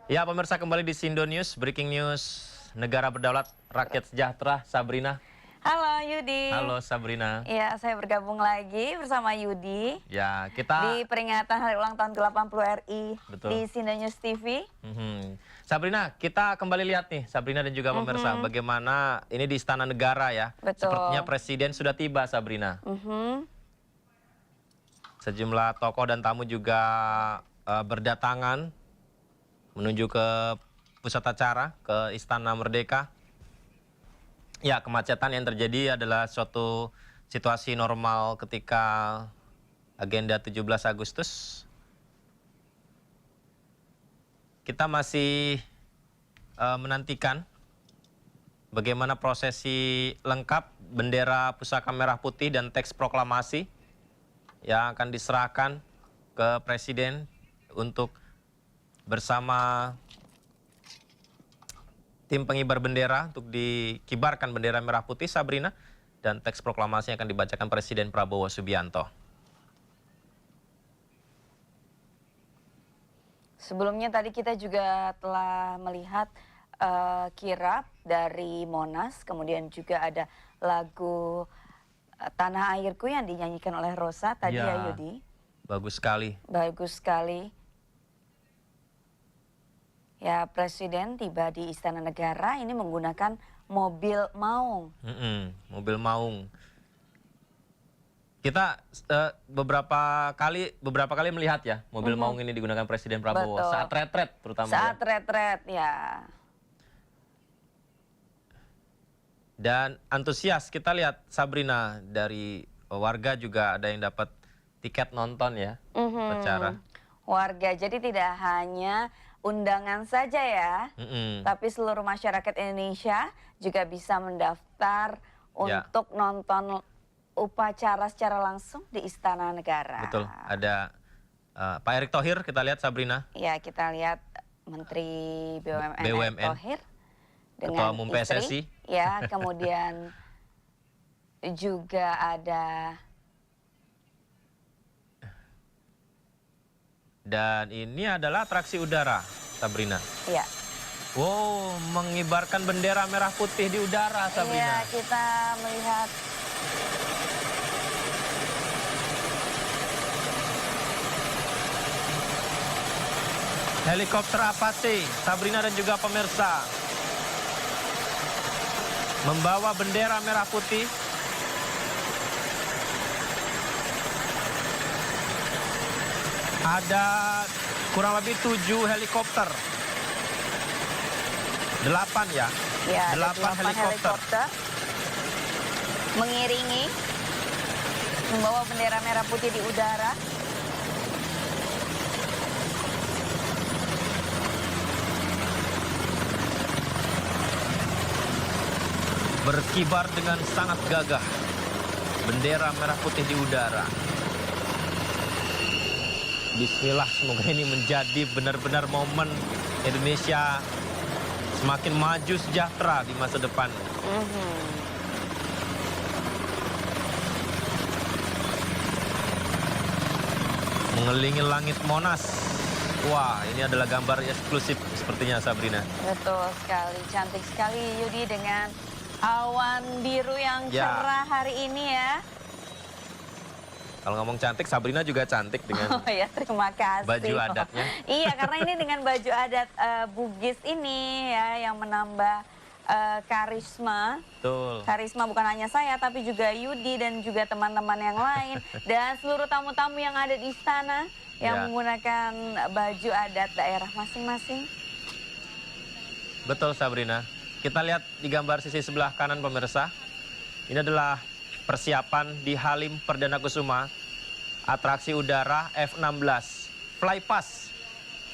Ya, pemirsa kembali di Sindo News, breaking news, negara berdaulat, rakyat sejahtera, Sabrina. Halo Yudi. Halo Sabrina. Ya, saya bergabung lagi bersama Yudi. Ya, kita di peringatan hari ulang tahun ke-80 RI. Betul. Di Sindo News TV. Sabrina, kita kembali lihat nih, Sabrina dan juga pemirsa, bagaimana ini di Istana Negara ya. Betul. Sepertinya Presiden sudah tiba, Sabrina. Sejumlah tokoh dan tamu juga berdatangan menuju ke pusat acara, ke Istana Merdeka. Ya, kemacetan yang terjadi adalah suatu situasi normal ketika agenda 17 Agustus. Kita masih menantikan bagaimana prosesi lengkap bendera pusaka merah putih dan teks proklamasi yang akan diserahkan ke Presiden untuk bersama tim pengibar bendera untuk dikibarkan bendera merah putih, Sabrina, dan teks proklamasi akan dibacakan Presiden Prabowo Subianto. Sebelumnya tadi kita juga telah melihat kirap dari Monas, kemudian juga ada lagu Tanah Airku yang dinyanyikan oleh Rosa tadi ya Yudi. Bagus sekali. Bagus sekali. Ya, Presiden tiba di Istana Negara ini menggunakan mobil maung. Mobil maung. Kita beberapa kali melihat ya mobil maung ini digunakan Presiden Prabowo. Betul. Saat retret terutama. Saat ya. retret ya. Dan antusias kita lihat, Sabrina, dari warga juga ada yang dapat tiket nonton ya acara. Warga, jadi tidak hanya undangan saja ya, tapi seluruh masyarakat Indonesia juga bisa mendaftar untuk nonton upacara secara langsung di Istana Negara. Betul, ada Pak Erick Thohir, kita lihat Sabrina. Ya, kita lihat Menteri BUMN, Erick Thohir Ketua dengan Umum istri. PSSI. Ya, kemudian juga ada. Dan ini adalah atraksi udara, Sabrina. Iya. Wow, mengibarkan bendera merah putih di udara, Sabrina. Iya, kita melihat helikopter Apache, Sabrina dan juga pemirsa, membawa bendera merah putih. Ada kurang lebih 7 helikopter. 8 ya? Ya, 8 helikopter. Mengiringi, membawa bendera merah putih di udara. Berkibar dengan sangat gagah. Bendera merah putih di udara. Bismillah, semoga ini menjadi benar-benar momen Indonesia semakin maju sejahtera di masa depan. Mengelilingi langit Monas. Wah, ini adalah gambar eksklusif sepertinya, Sabrina. Betul sekali, cantik sekali Yudi dengan awan biru yang cerah hari ini ya. Kalau ngomong cantik, Sabrina juga cantik dengan terima kasih. baju adatnya. Iya, karena ini dengan baju adat Bugis ini ya yang menambah karisma. Betul. Karisma bukan hanya saya, tapi juga Yudi dan juga teman-teman yang lain. Dan seluruh tamu-tamu yang ada di istana yang menggunakan baju adat daerah masing-masing. Betul, Sabrina. Kita lihat di gambar sisi sebelah kanan pemirsa. Ini adalah persiapan di Halim Perdana Kusuma, atraksi udara F-16 Flypass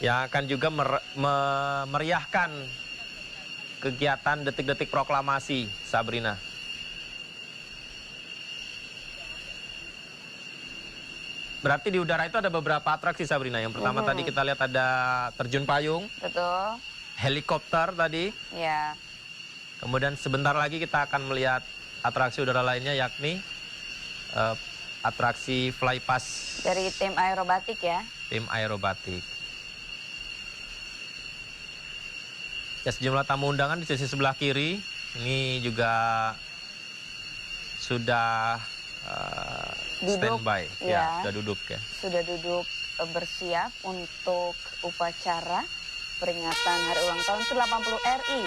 yang akan juga memeriahkan kegiatan detik-detik proklamasi, Sabrina. Berarti di udara itu ada beberapa atraksi, Sabrina. Yang pertama tadi kita lihat ada terjun payung. Betul. Helikopter tadi. Ya. Kemudian sebentar lagi kita akan melihat atraksi udara lainnya, yakni atraksi Flypass dari tim aerobatik ya. Tim aerobatik. Ya, sejumlah tamu undangan di sisi sebelah kiri ini juga sudah standby, ya sudah duduk ya. Sudah duduk bersiap untuk upacara peringatan Hari Ulang Tahun ke-80 RI.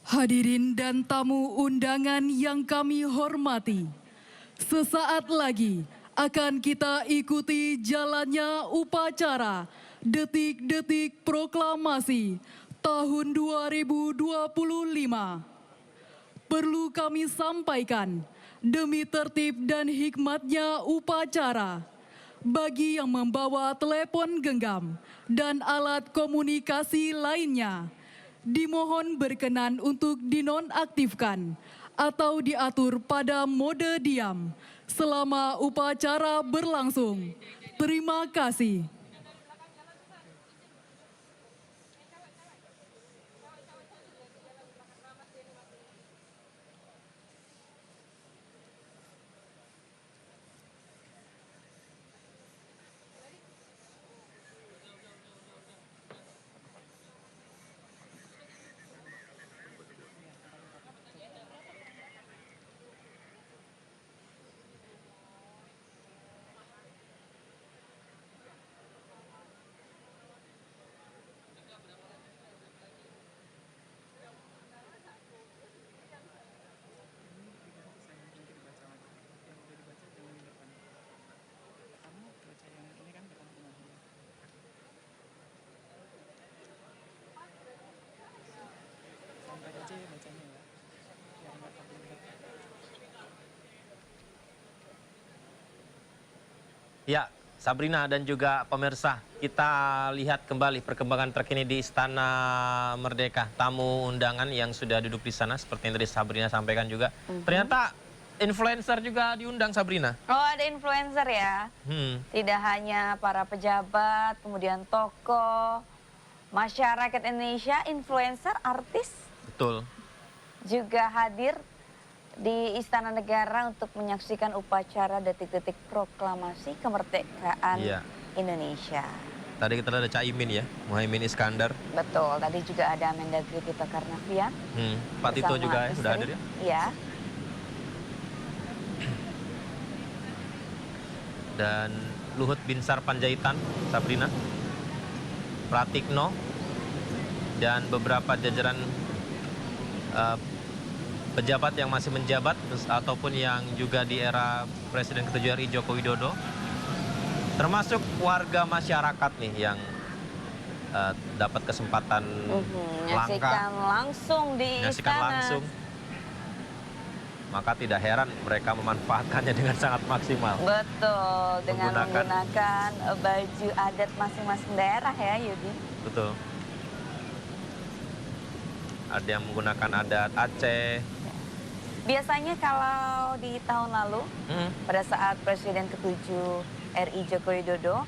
Hadirin dan tamu undangan yang kami hormati, sesaat lagi akan kita ikuti jalannya upacara Detik-Detik Proklamasi tahun 2025. Perlu kami sampaikan, demi tertib dan hikmatnya upacara, bagi yang membawa telepon genggam dan alat komunikasi lainnya, dimohon berkenan untuk dinonaktifkan atau diatur pada mode diam selama upacara berlangsung. Terima kasih. Ya, Sabrina dan juga pemirsa, kita lihat kembali perkembangan terkini di Istana Merdeka. Tamu undangan yang sudah duduk di sana, seperti yang tadi Sabrina sampaikan juga. Ternyata influencer juga diundang, Sabrina. Oh, ada influencer ya? Tidak hanya para pejabat, kemudian tokoh, masyarakat Indonesia, influencer, artis. Betul. Juga hadir di Istana Negara untuk menyaksikan upacara Detik-Detik Proklamasi Kemerdekaan Indonesia. Tadi kita ada Caimin ya, Muhaimin Iskandar. Betul, tadi juga ada Mendagri Tito Karnavian. Pak Tito juga ya, sudah hadir ya? Iya. Dan Luhut Binsar Panjaitan, Sabrina, Pratikno, dan beberapa jajaran pejabat yang masih menjabat ataupun yang juga di era Presiden ke-7 RI Joko Widodo, termasuk warga masyarakat nih yang dapat kesempatan menyaksikan langsung di istana. Langsung. Maka tidak heran mereka memanfaatkannya dengan sangat maksimal. Betul, dengan menggunakan baju adat masing-masing daerah ya, Yudi. Betul. Ada yang menggunakan adat Aceh. Biasanya kalau di tahun lalu, pada saat Presiden ke-7 RI Joko Widodo,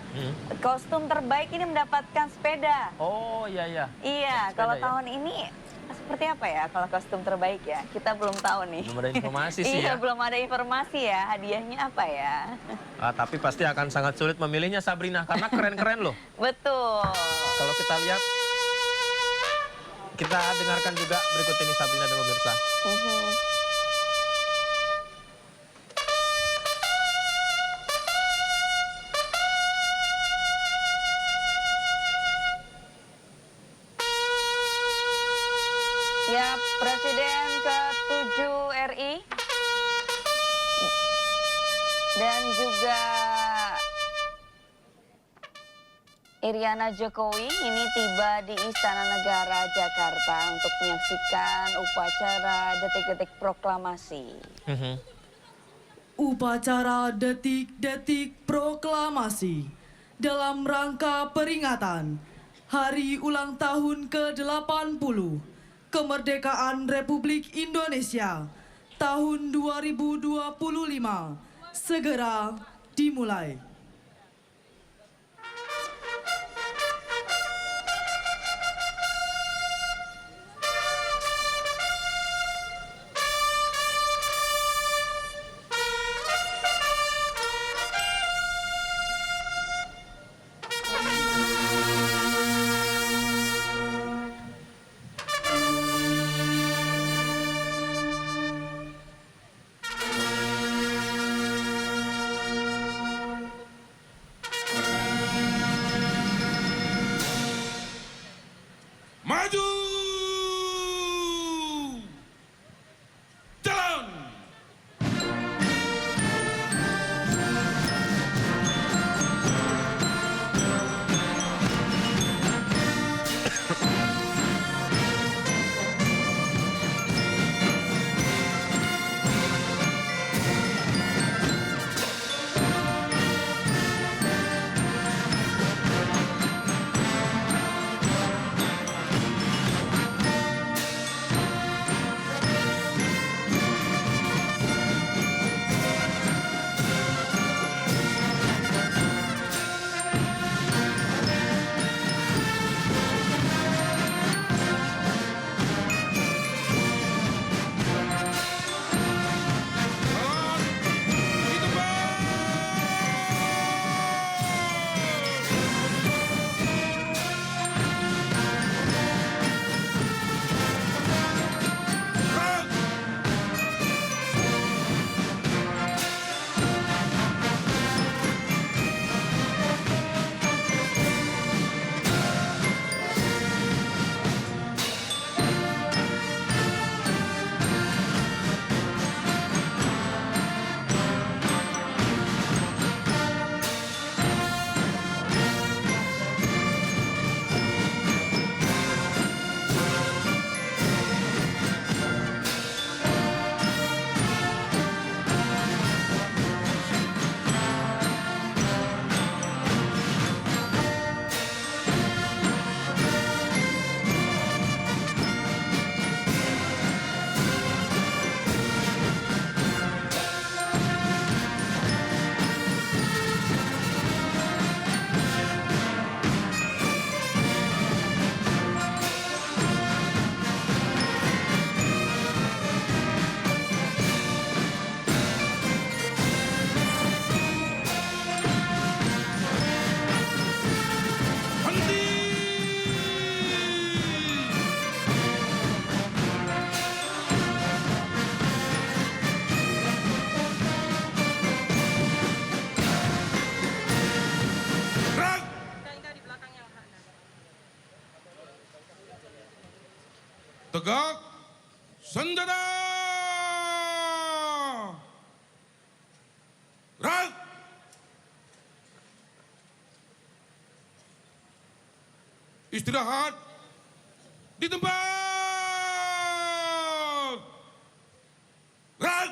kostum terbaik ini mendapatkan sepeda. Oh iya iya. Iya, kalau tahun ini seperti apa ya kalau kostum terbaik ya? Kita belum tahu nih. Belum ada informasi sih ya. Iya, belum ada informasi ya. Hadiahnya apa ya? Tapi pasti akan sangat sulit memilihnya, Sabrina, karena keren-keren loh. Betul. Kalau kita lihat, kita dengarkan juga berikut ini, Sabrina dan pemirsa. Ya, Presiden ke-7 RI dan juga Iriana Jokowi ini tiba di Istana Negara Jakarta untuk menyaksikan upacara Detik-Detik Proklamasi. Upacara detik-detik proklamasi dalam rangka peringatan Hari Ulang Tahun ke-80 Kemerdekaan Republik Indonesia tahun 2025 segera dimulai. Maju! Jalan! Tegak, senjata! Gerak! Istirahat di tempat! Gerak!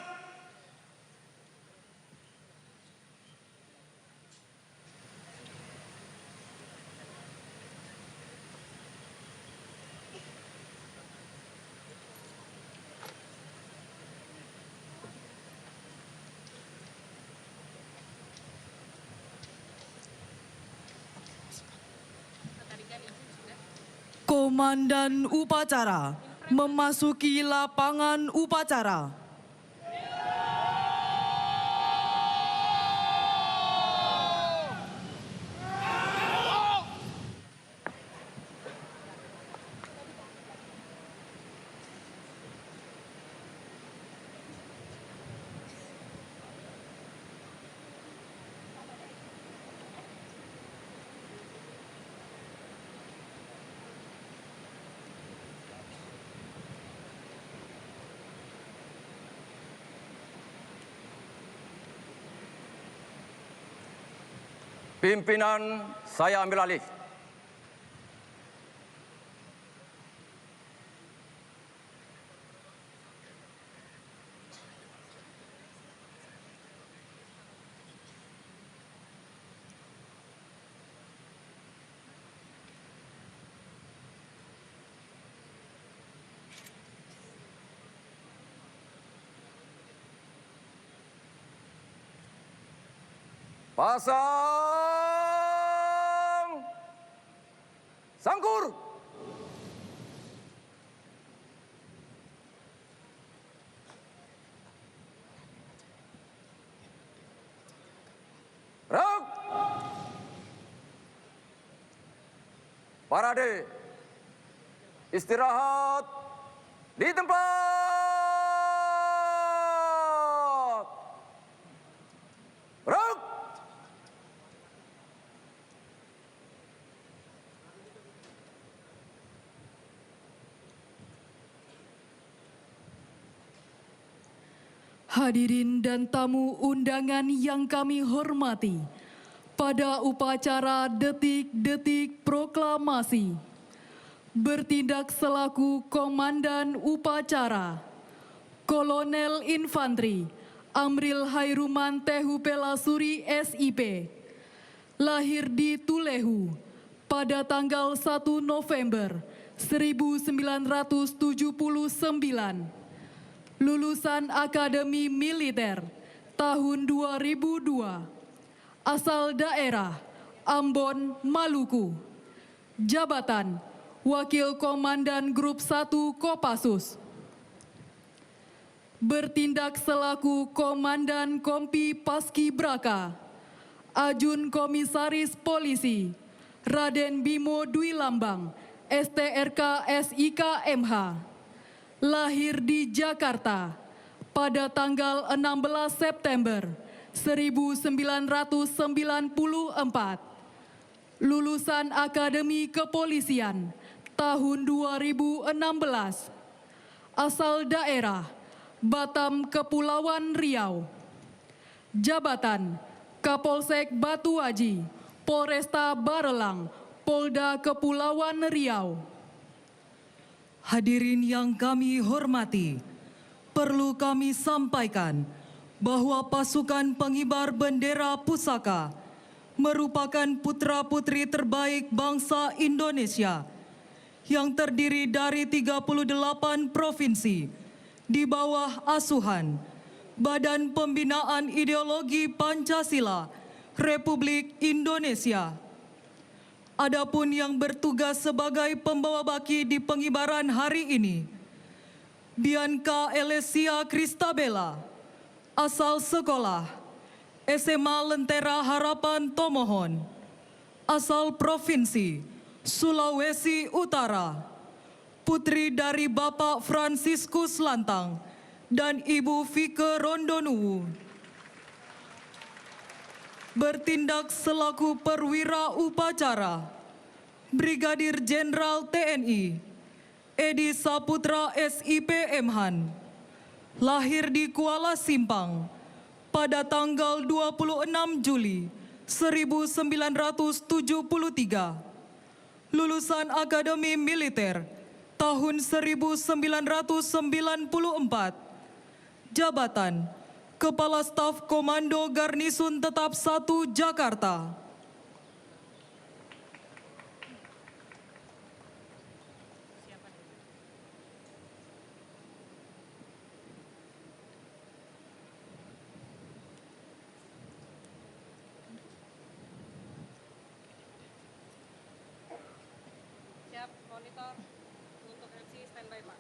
Komandan upacara memasuki lapangan upacara. Pimpinan, saya ambil alih. Pasang sangkur. Rak. Parade. Istirahat di tempat. Rak. Hadirin dan tamu undangan yang kami hormati, pada upacara detik-detik proklamasi, bertindak selaku Komandan Upacara, Kolonel Infantri Amril Hairuman Tehu Pelasuri SIP, lahir di Tulehu pada tanggal 1 November 1979, lulusan Akademi Militer tahun 2002, asal daerah Ambon, Maluku. Jabatan Wakil Komandan Grup 1 Kopassus. Bertindak selaku Komandan Kompi Paskibraka, Ajun Komisaris Polisi Raden Bimo Dwi Lambang, STRK SIK MH. Lahir di Jakarta pada tanggal 16 September 1994. Lulusan Akademi Kepolisian tahun 2016. Asal daerah Batam, Kepulauan Riau. Jabatan Kapolsek Batu Aji, Polresta Barelang, Polda Kepulauan Riau. Hadirin yang kami hormati, perlu kami sampaikan bahwa pasukan pengibar bendera pusaka merupakan putra-putri terbaik bangsa Indonesia yang terdiri dari 38 provinsi di bawah asuhan Badan Pembinaan Ideologi Pancasila Republik Indonesia. Adapun yang bertugas sebagai pembawa baki di pengibaran hari ini, Bianca Elesia Kristabella, asal sekolah SMA Lentera Harapan Tomohon, asal Provinsi Sulawesi Utara, putri dari Bapak Fransiskus Lantang dan Ibu Fike Rondonuwu. Bertindak selaku perwira upacara, Brigadir Jenderal TNI Edi Saputra SIP Mhan, lahir di Kuala Simpang pada tanggal 26 Juli 1973, lulusan Akademi Militer tahun 1994, jabatan Kepala Staf Komando Garnisun Tetap 1 Jakarta. Siap, monitor untuk MC standby, Pak.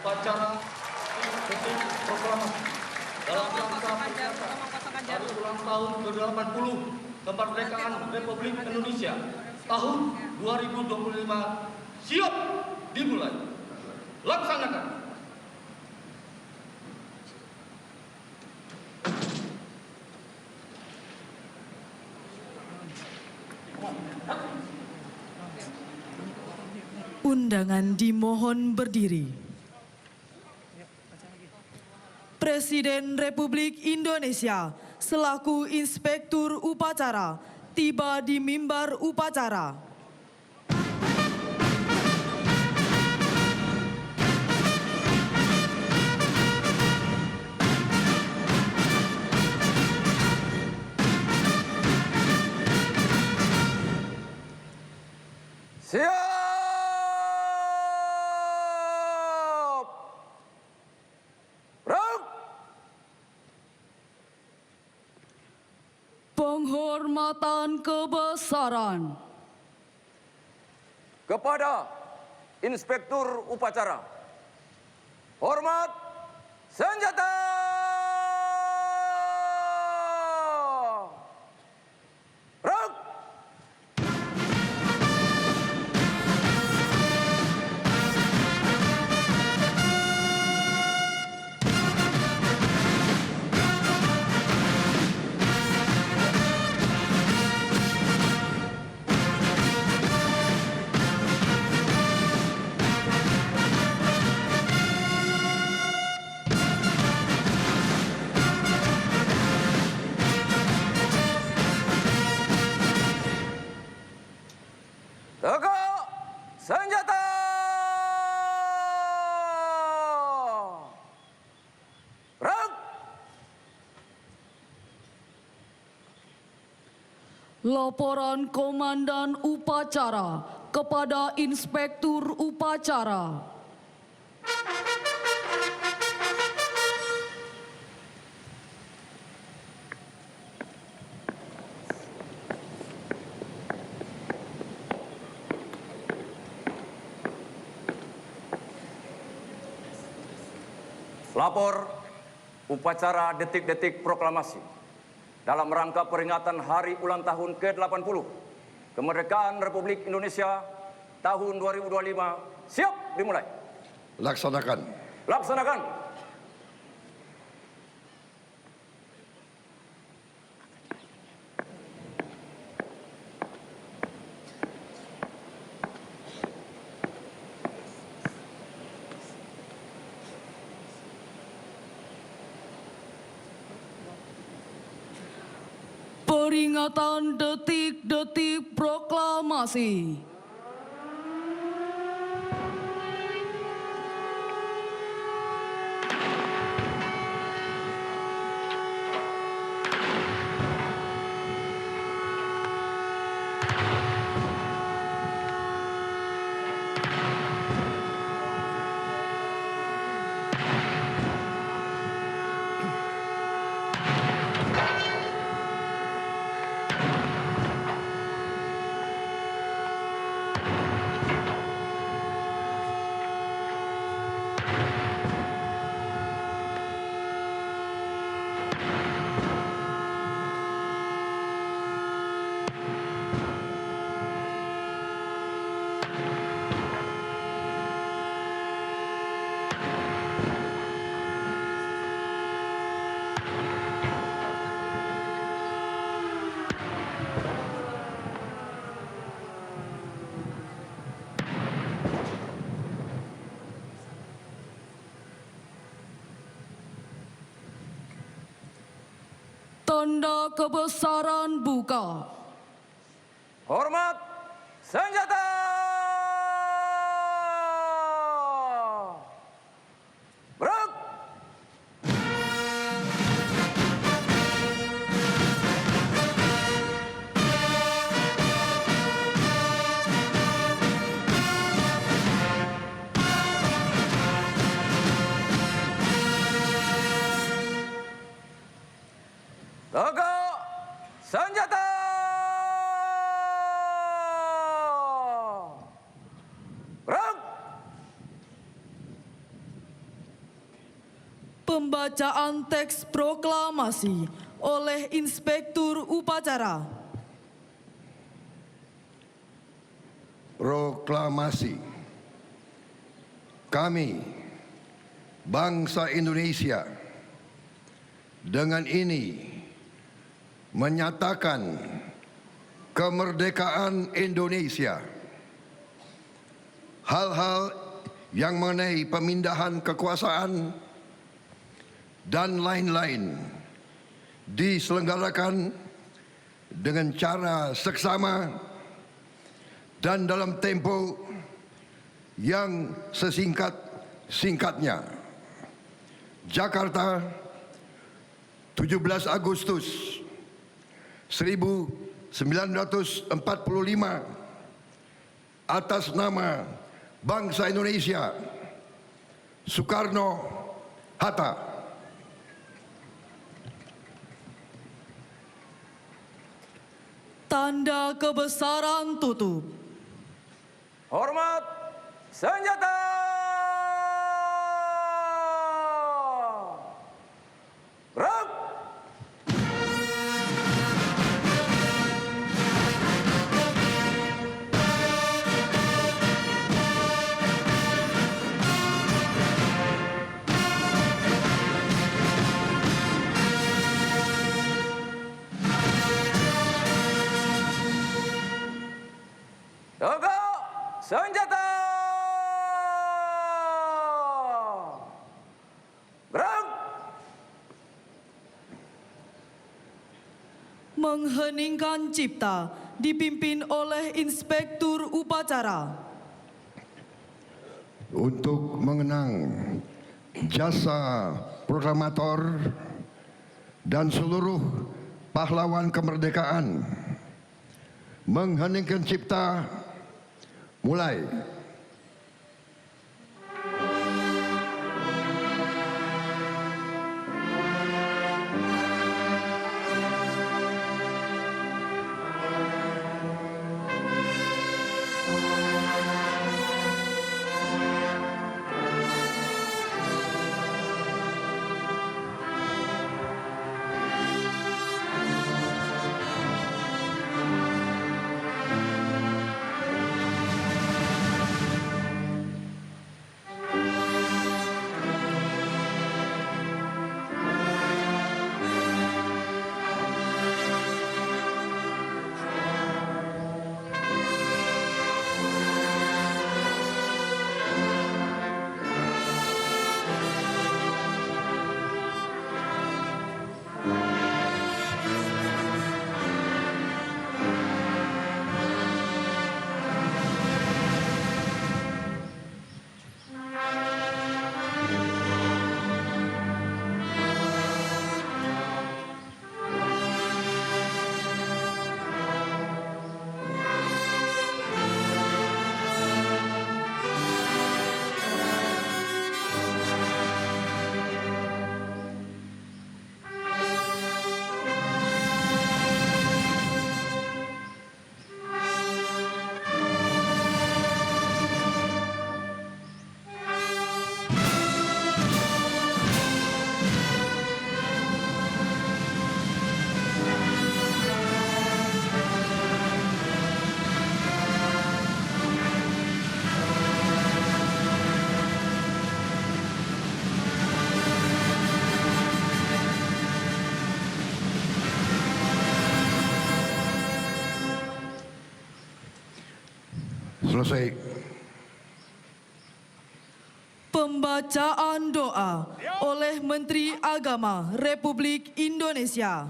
upacara detik proklamasi dalam rangka peringatan hari ulang tahun ke-80 kemerdekaan Republik Indonesia tahun 2025 siap dimulai. Laksanakan. Undangan dimohon berdiri. Presiden Republik Indonesia selaku Inspektur Upacara tiba di mimbar upacara. Siap. Berang. Penghormatan kebesaran Kepada Inspektur Upacara. Hormat senjata. Berang. Tegak senjata. Berang. Laporan Komandan Upacara kepada Inspektur Upacara. Lapor upacara detik-detik proklamasi dalam rangka peringatan hari ulang tahun ke-80 kemerdekaan Republik Indonesia tahun 2025 siap dimulai. Laksanakan. Laksanakan. Peringatan detik-detik proklamasi. Tanda kebesaran buka. Hormat senjata. Berang. Tegak senjata. Berang. Pembacaan teks proklamasi oleh Inspektur Upacara. Proklamasi. Kami, bangsa Indonesia, dengan ini menyatakan kemerdekaan Indonesia. Hal-hal yang mengenai pemindahan kekuasaan dan lain-lain diselenggarakan dengan cara seksama dan dalam tempo yang sesingkat-singkatnya. Jakarta, 17 Agustus 1945, atas nama bangsa Indonesia, Soekarno-Hatta. Tanda kebesaran tutup. Hormat senjata. Gerak. Tegak senjata. Gerak. Mengheningkan cipta dipimpin oleh Inspektur Upacara. Untuk mengenang jasa proklamator dan seluruh pahlawan kemerdekaan, mengheningkan cipta mulai. Selesai. Pembacaan doa oleh Menteri Agama Republik Indonesia.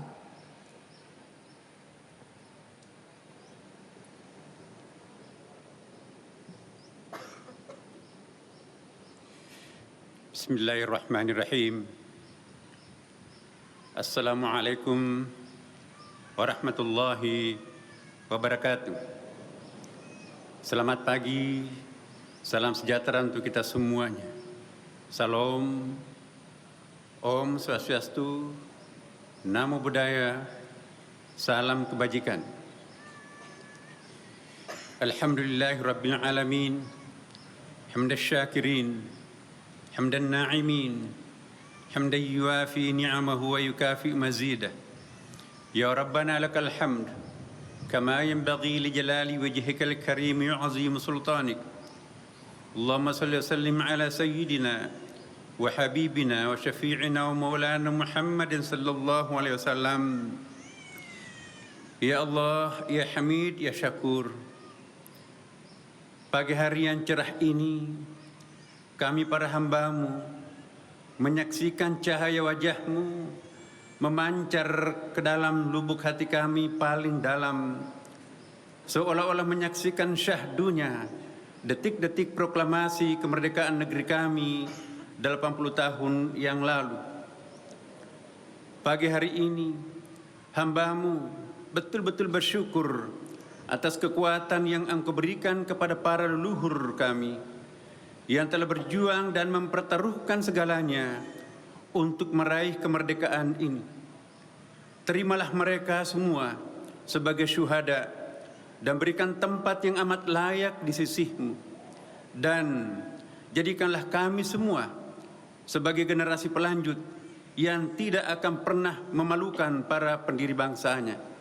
Bismillahirrahmanirrahim. Assalamualaikum warahmatullahi wabarakatuh. Selamat pagi, salam sejahtera untuk kita semuanya. Salam, Om Swastiastu, Namo Buddhaya, salam kebajikan. Alhamdulillahirabbil alamin, hamdan syakirin, hamdan na'imin, حمدا يوافي نعمه ويكافئ مزيده يا ربنا لك الحمد كما ينبغي لجلال وجهك الكريم وعظيم سلطانك اللهم صل وسلم على سيدنا وحبيبنا وشفيعنا ومولانا محمد صلى الله عليه وسلم Ya Allah, Ya Hamid, Ya Syakur. Pagi hari yang cerah ini, kami para hamba-Mu menyaksikan cahaya wajah-Mu memancar ke dalam lubuk hati kami paling dalam, seolah-olah menyaksikan syahdunya detik-detik proklamasi kemerdekaan negeri kami 80 tahun yang lalu. Pagi hari ini, hamba-Mu betul-betul bersyukur atas kekuatan yang Engkau berikan kepada para leluhur kami yang telah berjuang dan mempertaruhkan segalanya untuk meraih kemerdekaan ini. Terimalah mereka semua sebagai syuhada dan berikan tempat yang amat layak di sisi-Mu. Dan jadikanlah kami semua sebagai generasi pelanjut yang tidak akan pernah memalukan para pendiri bangsanya.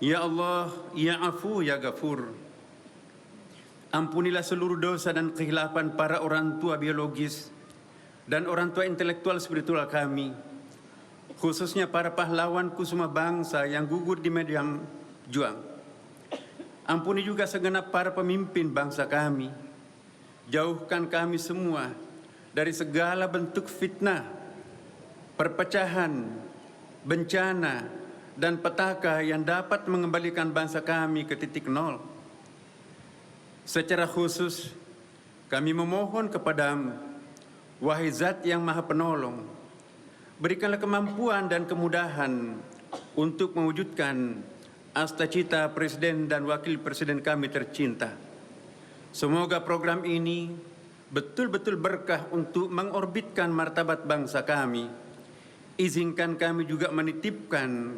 Ya Allah, Ya Afu, Ya Ghafur, ampunilah seluruh dosa dan kehilapan para orang tua biologis dan orang tua intelektual spiritual kami, khususnya para pahlawan kusuma bangsa yang gugur di medan juang. Ampuni juga segenap para pemimpin bangsa kami. Jauhkan kami semua dari segala bentuk fitnah, perpecahan, bencana, dan petaka yang dapat mengembalikan bangsa kami ke titik nol. Secara khusus, kami memohon kepadamu, wahai Zat yang Maha Penolong, berikanlah kemampuan dan kemudahan untuk mewujudkan asta-cita Presiden dan Wakil Presiden kami tercinta. Semoga program ini betul-betul berkah untuk mengorbitkan martabat bangsa kami. Izinkan kami juga menitipkan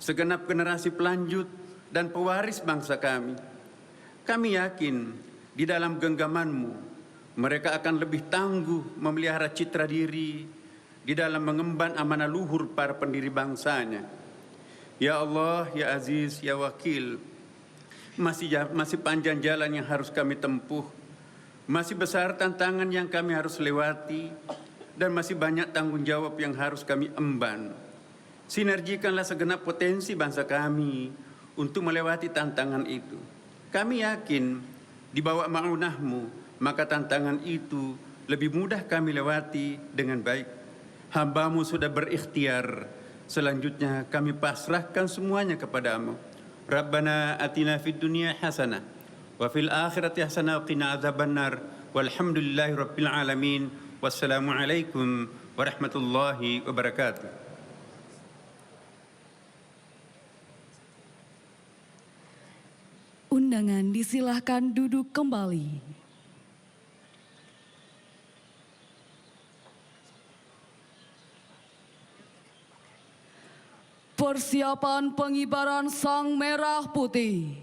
segenap generasi pelanjut dan pewaris bangsa kami. Kami yakin di dalam genggaman-Mu mereka akan lebih tangguh memelihara citra diri di dalam mengemban amanah luhur para pendiri bangsanya. Ya Allah, Ya Aziz, Ya Wakil, masih panjang jalan yang harus kami tempuh, masih besar tantangan yang kami harus lewati, dan masih banyak tanggung jawab yang harus kami emban. Sinergikanlah segenap potensi bangsa kami untuk melewati tantangan itu. Kami yakin di bawah ma'unah-Mu, maka tantangan itu lebih mudah kami lewati dengan baik. Hamba-Mu sudah berikhtiar, selanjutnya kami pasrahkan semuanya kepada-Mu. Rabbana atina fid dunya hasanah wa fil akhirati hasanah wa qina adzabannar walhamdulillahi rabbil alamin. Wassalamualaikum warahmatullahi wabarakatuh. Undangan disilahkan duduk kembali. Persiapan pengibaran sang merah putih.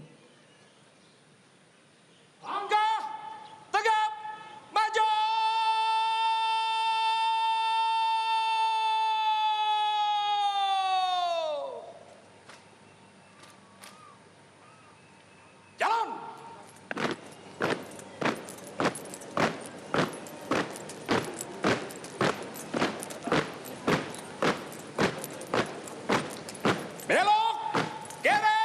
Langkah tegap maju. Jalan. Belok kiri.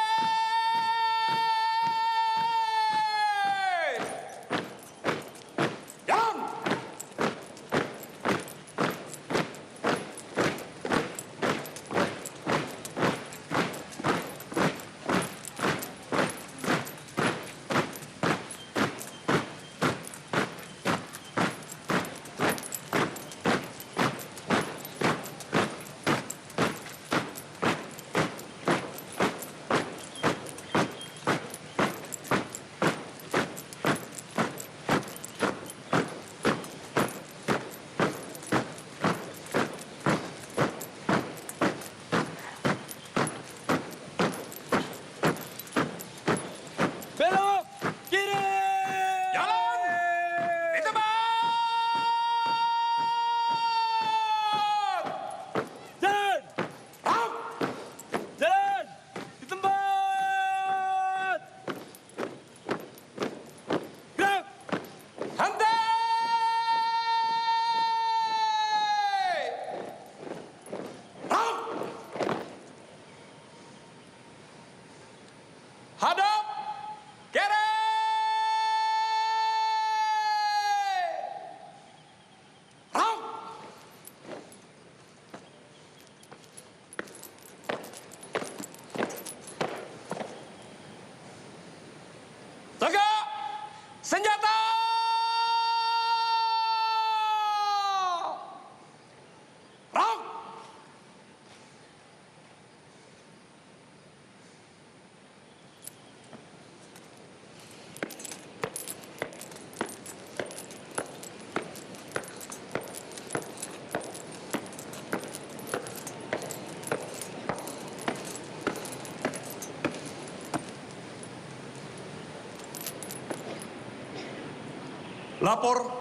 Lapor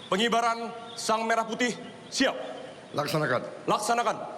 pengibaran Sang Merah Putih siap. Laksanakan. Laksanakan.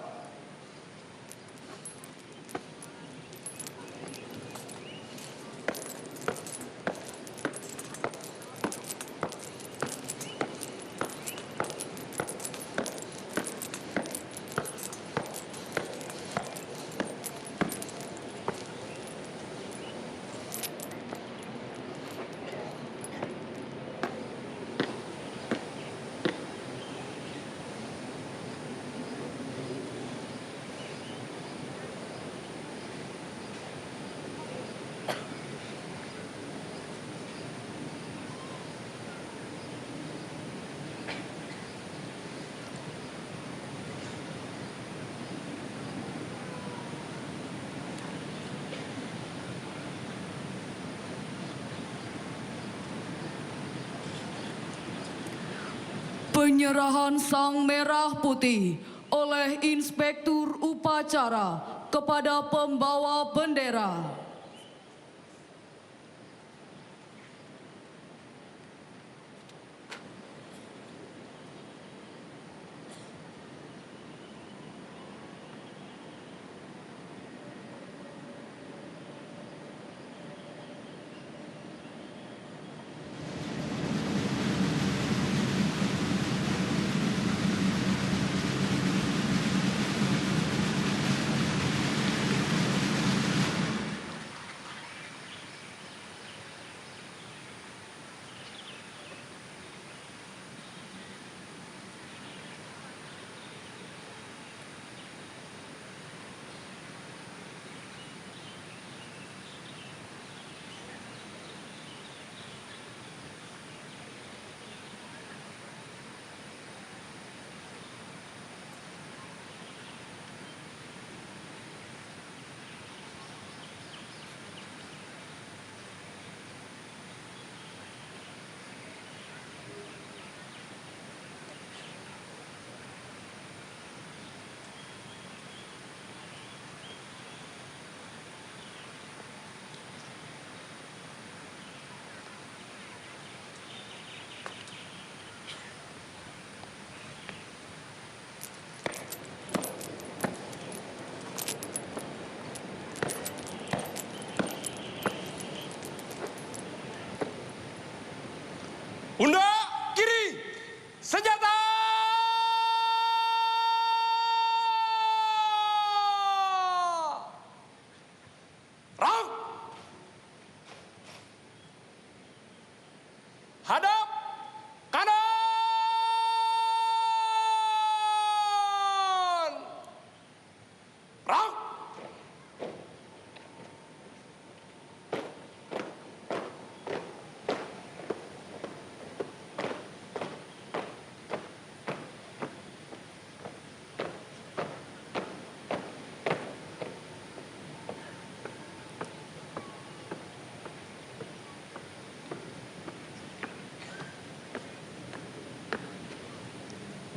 Penyerahan Sang Merah Putih oleh Inspektur Upacara kepada pembawa bendera. Pundak kiri, senjata! Rang! Hadap kanan! Rang!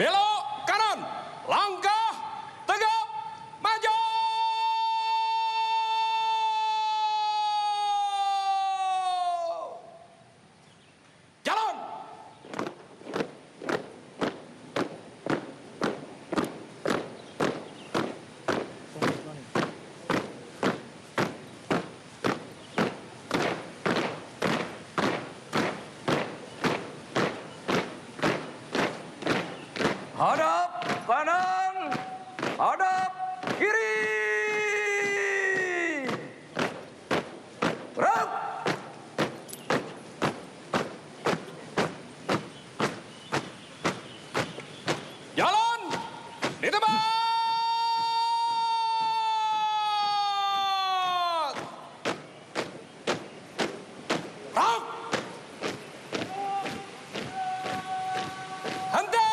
Belok kanan, langkah tegap, maju. Jalan. Hadap kanan, hadap kiri. Gerak. Jalan di tempat. Gerak. Henti.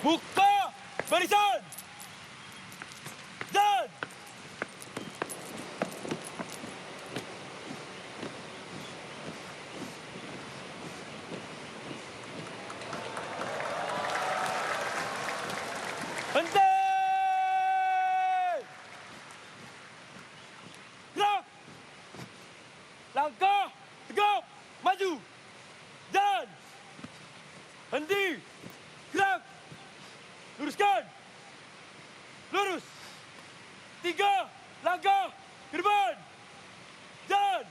Buka barisan. Dan henti. Gerak. Langkah tegap maju. Dan henti. Gerak. Luruskan. Lurus. 3 langkah ke depan. Dan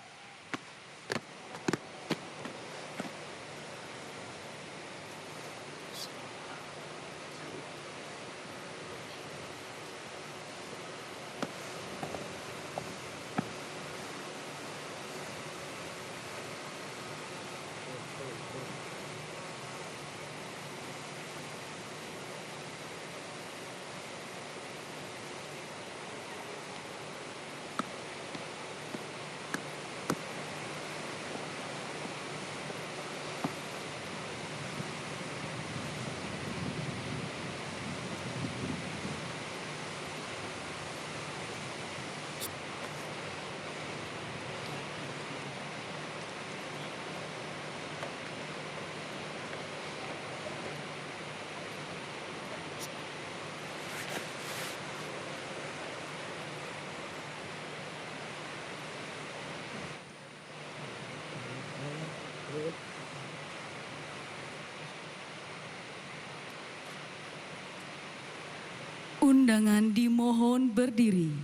Undangan dimohon berdiri.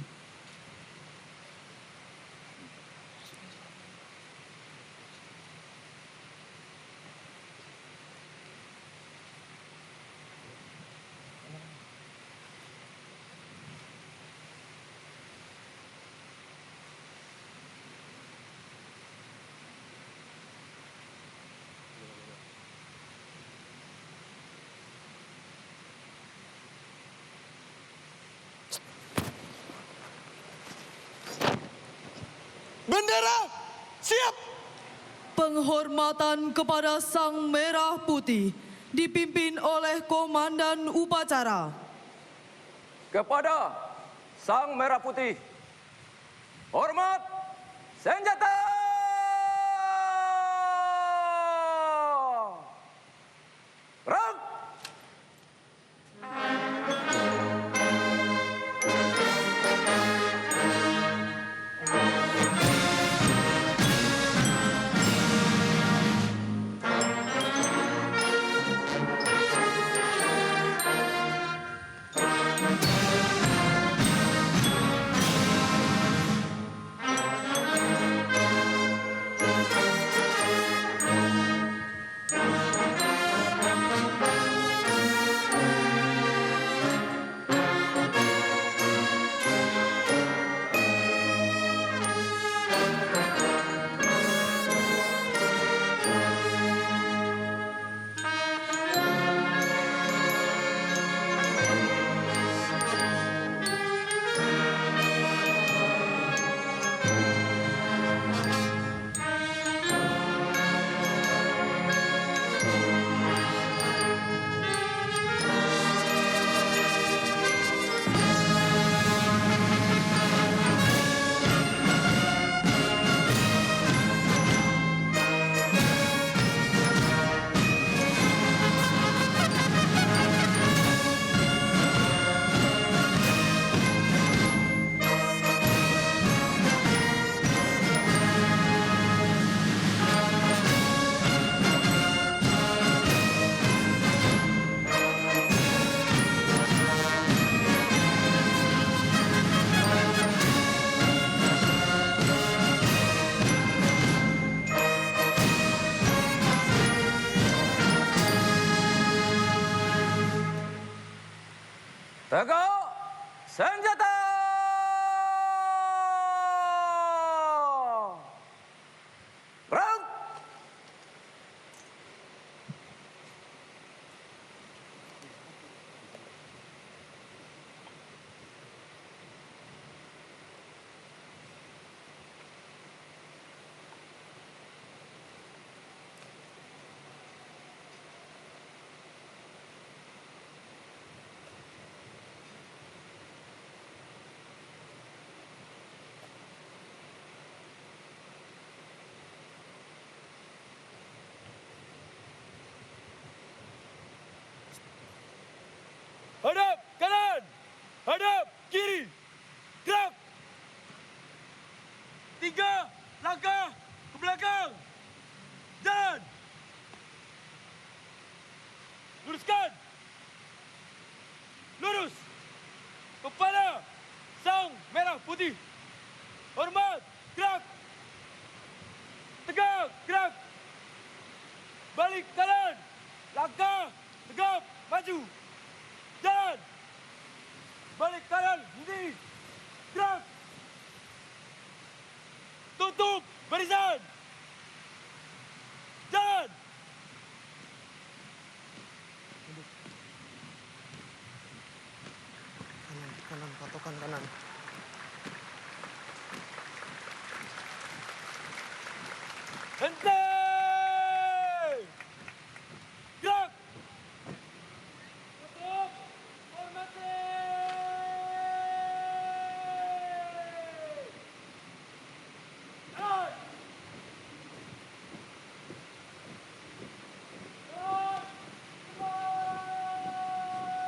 bendera siap. Penghormatan kepada Sang Merah Putih dipimpin oleh Komandan Upacara. Kepada Sang Merah Putih, hormat senjata. Perang. Tegak senjata. Perang. 3 langkah ke belakang. Dan luruskan. Lurus. Kepala sang merah putih. Hormat, gerak. Tegak, gerak. Balik kanan. Langkah, tegap, maju. Jalan. Balik kanan, henti. Gerak. Tutup barisan. Jalan. Kanan, patokan kanan. Henti. Gerak. Tutup. Hormati. Jalan.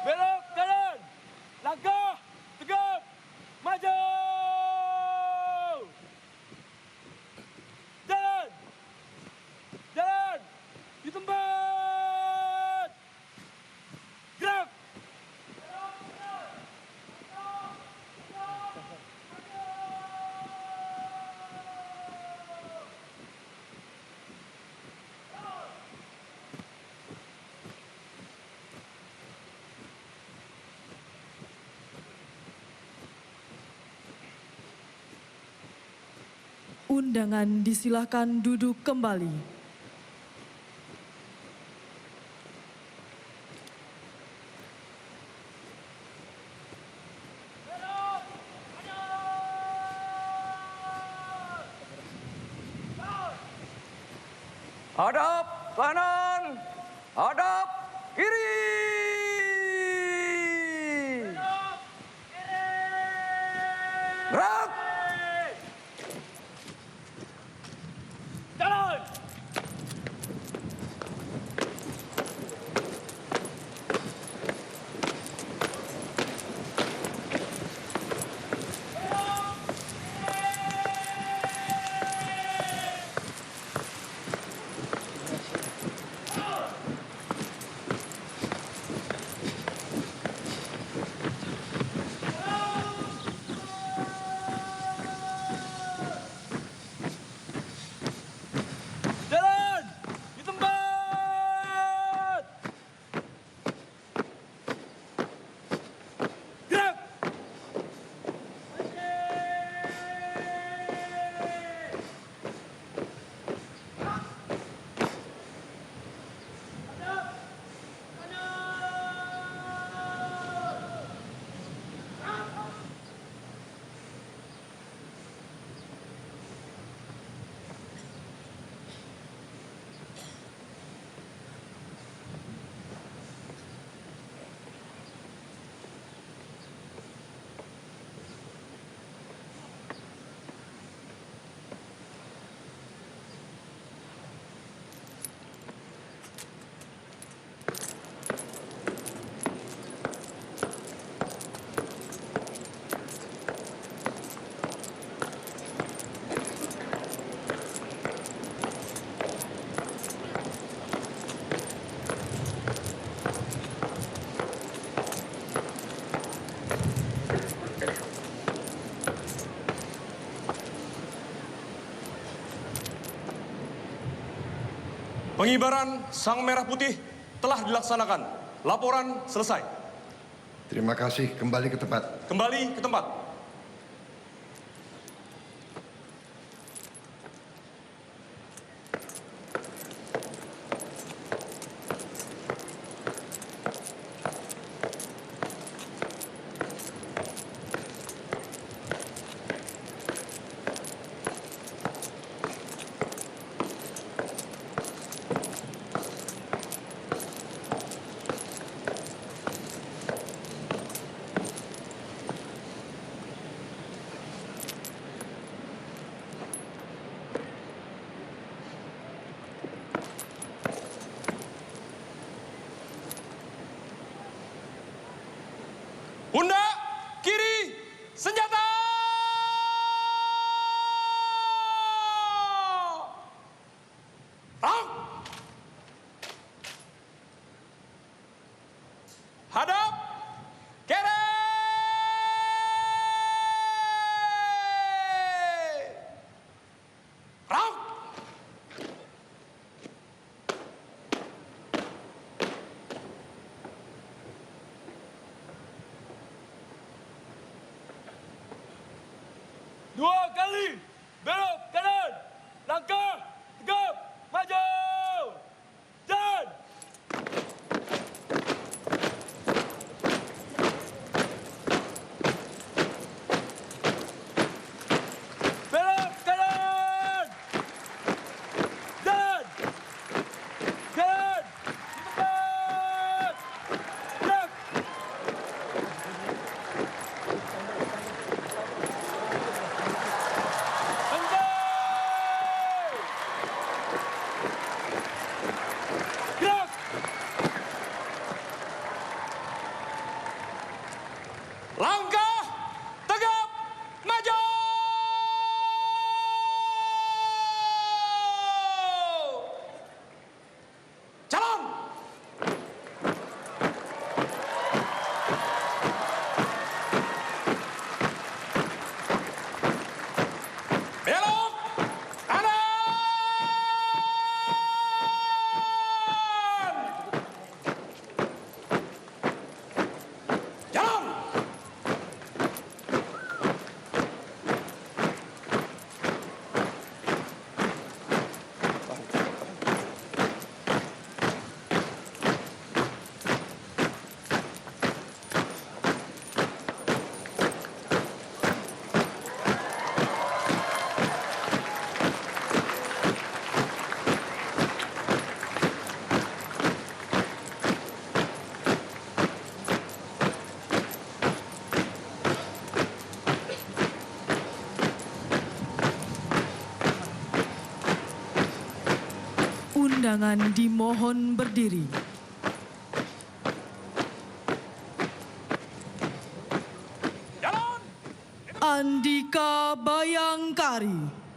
Belok kanan. Langkah. Tegap. Maju. Jalan. Jalan. Di tempat. Gerak. Undangan disilahkan duduk kembali. Hadap kanan. Hadap kiri. Gerak. Jalan. Jalan. Di tempat. Gerak. Pengibaran Sang Merah Putih telah dilaksanakan. Laporan selesai. Terima kasih. Kembali ke tempat. Kembali ke tempat. hadap, kere. Round. Dua kali. Belok kanan. Langkah. Tegap. Maju. Jalan. Belok kanan. Jalan. Jalan. Di tempat. Gerak. Gerak! Langkah, tegap, maju. Jalan. Belok kanan. Jalan. Undangan dimohon berdiri. Jalan. Andika Bayangkari.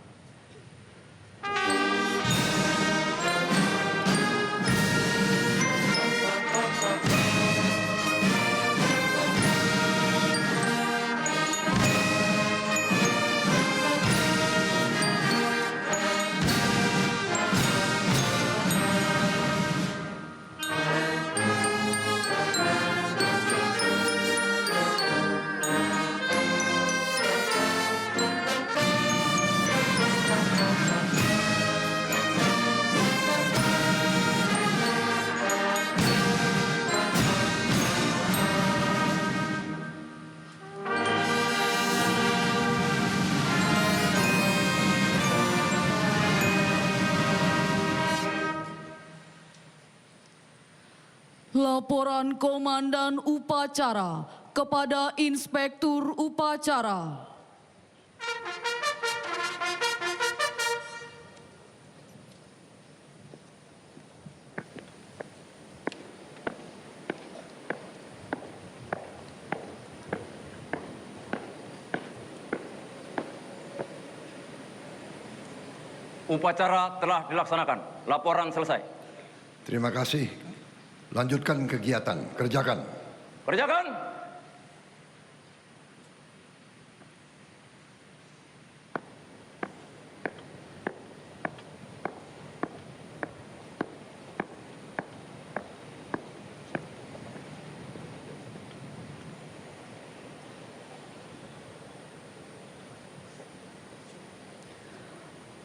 Laporan Komandan Upacara kepada Inspektur Upacara. Upacara telah dilaksanakan. Laporan selesai. Terima kasih. Lanjutkan kegiatan. Kerjakan. Kerjakan.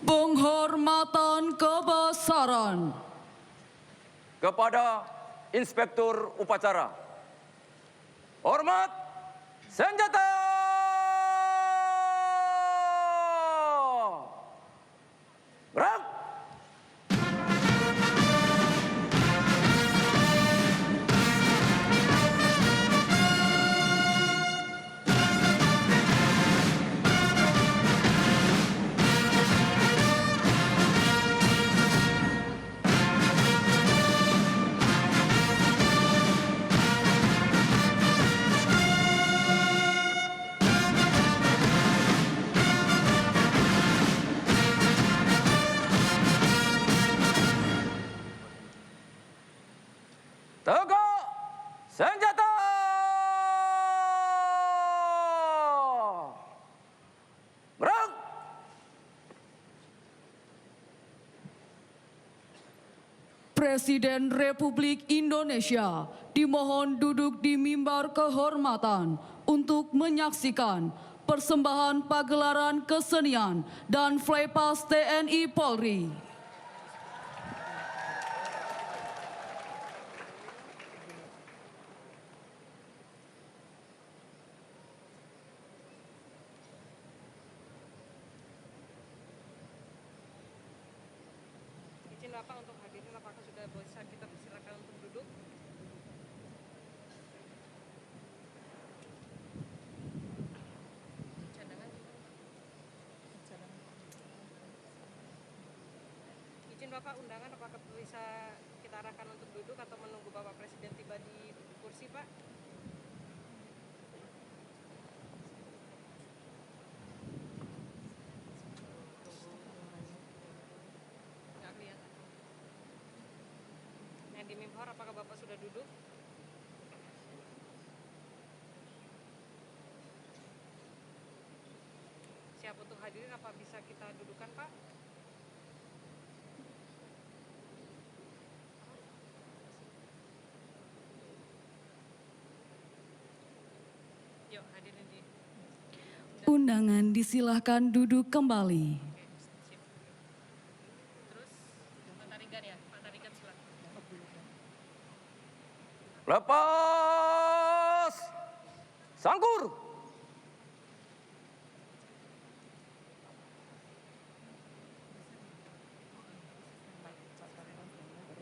Penghormatan kebesaran Kepada Inspektur Upacara. Hormat senjata. Gerak. Tegak senjata. Presiden Republik Indonesia dimohon duduk di mimbar kehormatan untuk menyaksikan persembahan pagelaran kesenian dan Flypas TNI Polri. Izin Bapak untuk hadirin, apakah sudah bisa kita persilakan untuk duduk? Izin Bapak, undangan apakah bisa kita arahkan untuk duduk atau menunggu Bapak Presiden tiba di kursi, Pak? Nggak kelihatan. Yang di mimbar, apakah Bapak sudah duduk? Siap untuk hadirin, apa bisa kita dudukan, Pak? Yuk, hadirin di. Undangan disilahkan duduk kembali. Terus, Pak Tarigan ya, Pak Tarigan silakan. Lepas sangkur.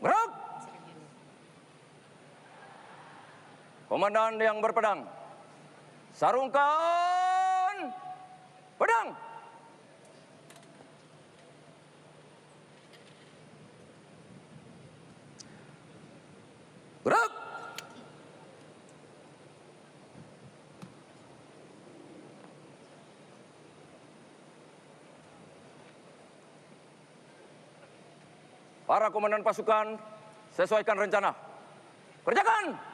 Gerak. Komandan yang berpedang, sarungkan pedang. Gerak. Para komandan pasukan, sesuaikan rencana. Kerjakan!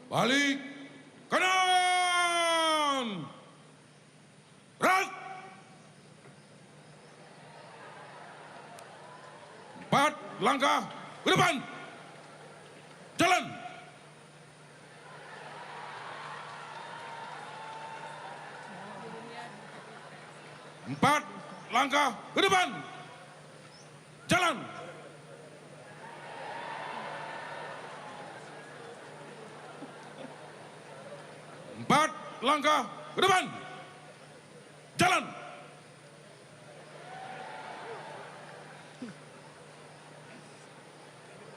Balik kanan. Gerak. 4 langkah ke depan. Jalan. 4 langkah ke depan. Jalan. 4 langkah ke depan. Jalan.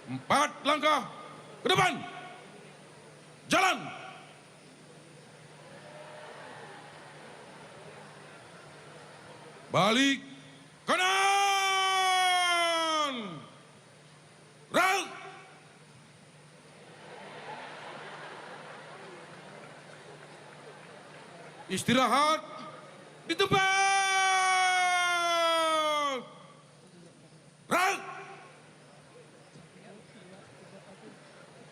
4 langkah ke depan. Jalan. Balik kanan. Gerak. Istirahat di tempat. Gerak.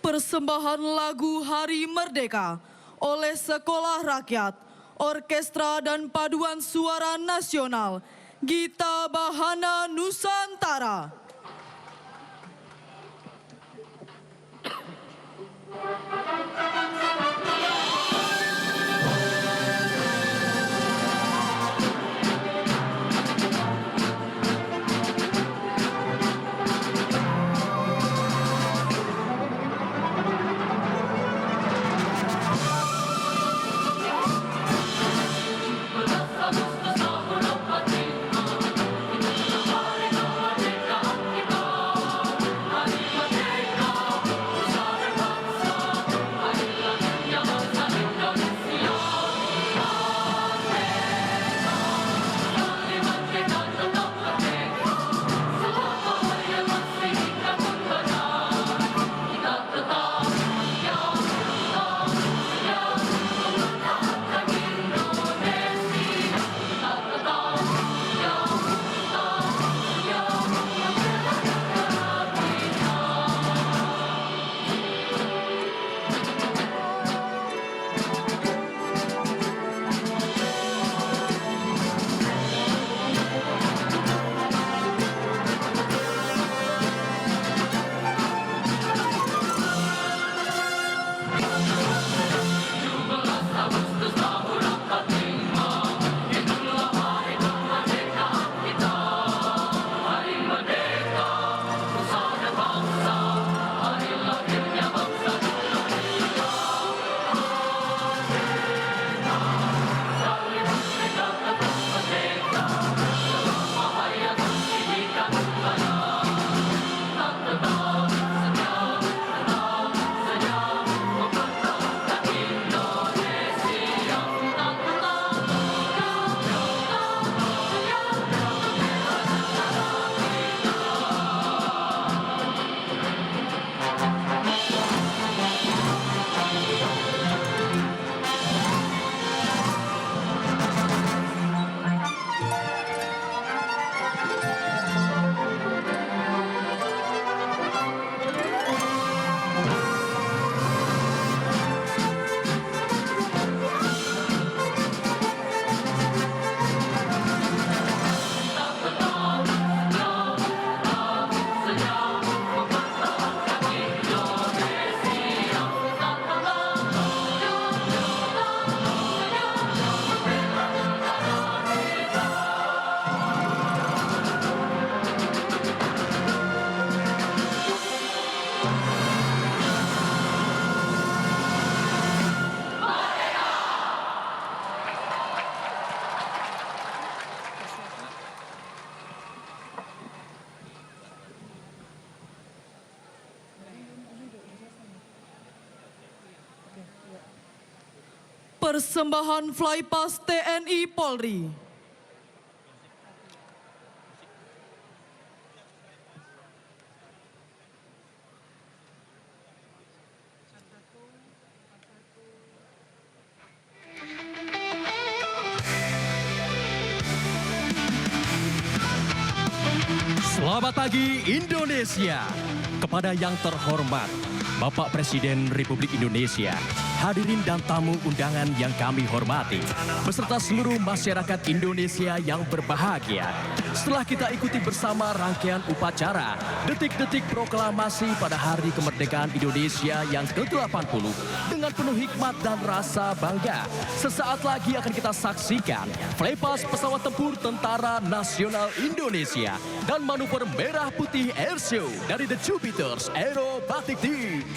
Persembahan lagu Hari Merdeka oleh Sekolah Rakyat, Orkestra dan Paduan Suara Nasional, Gita Bahana Nusantara. persembahan Flypass TNI Polri. Selamat pagi Indonesia. Kepada yang terhormat Bapak Presiden Republik Indonesia, hadirin dan tamu undangan yang kami hormati, beserta seluruh masyarakat Indonesia yang berbahagia. Setelah kita ikuti bersama rangkaian upacara detik-detik proklamasi pada Hari Kemerdekaan Indonesia yang ke-80 dengan penuh hikmat dan rasa bangga, sesaat lagi akan kita saksikan Flypass pesawat tempur Tentara Nasional Indonesia dan manuver merah putih Air Show dari The Jupiters Aerobatic Team.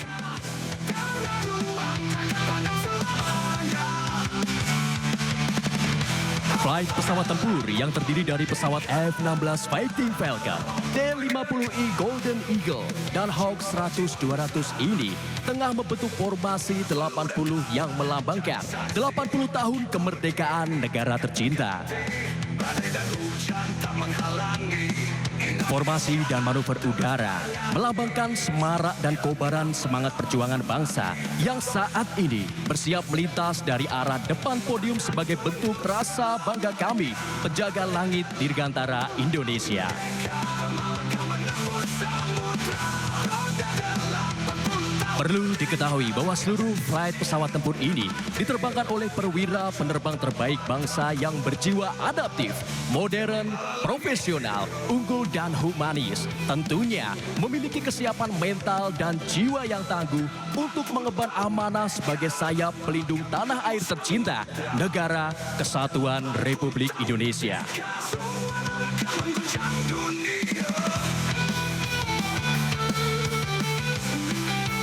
Flight pesawat tempur yang terdiri dari pesawat F-16 Fighting Falcon, T-50E Golden Eagle, dan Hawk 100-200 ini tengah membentuk formasi 80 yang melambangkan 80 tahun kemerdekaan negara tercinta. Formasi dan manuver udara melambangkan semarak dan kobaran semangat perjuangan bangsa yang saat ini bersiap melintas dari arah depan podium sebagai bentuk rasa bangga kami, penjaga langit Dirgantara Indonesia. Perlu diketahui bahwa seluruh flight pesawat tempur ini diterbangkan oleh perwira penerbang terbaik bangsa yang berjiwa adaptif, modern, profesional, unggul dan humanis. Tentunya memiliki kesiapan mental dan jiwa yang tangguh untuk mengemban amanah sebagai sayap pelindung tanah air tercinta, Negara Kesatuan Republik Indonesia.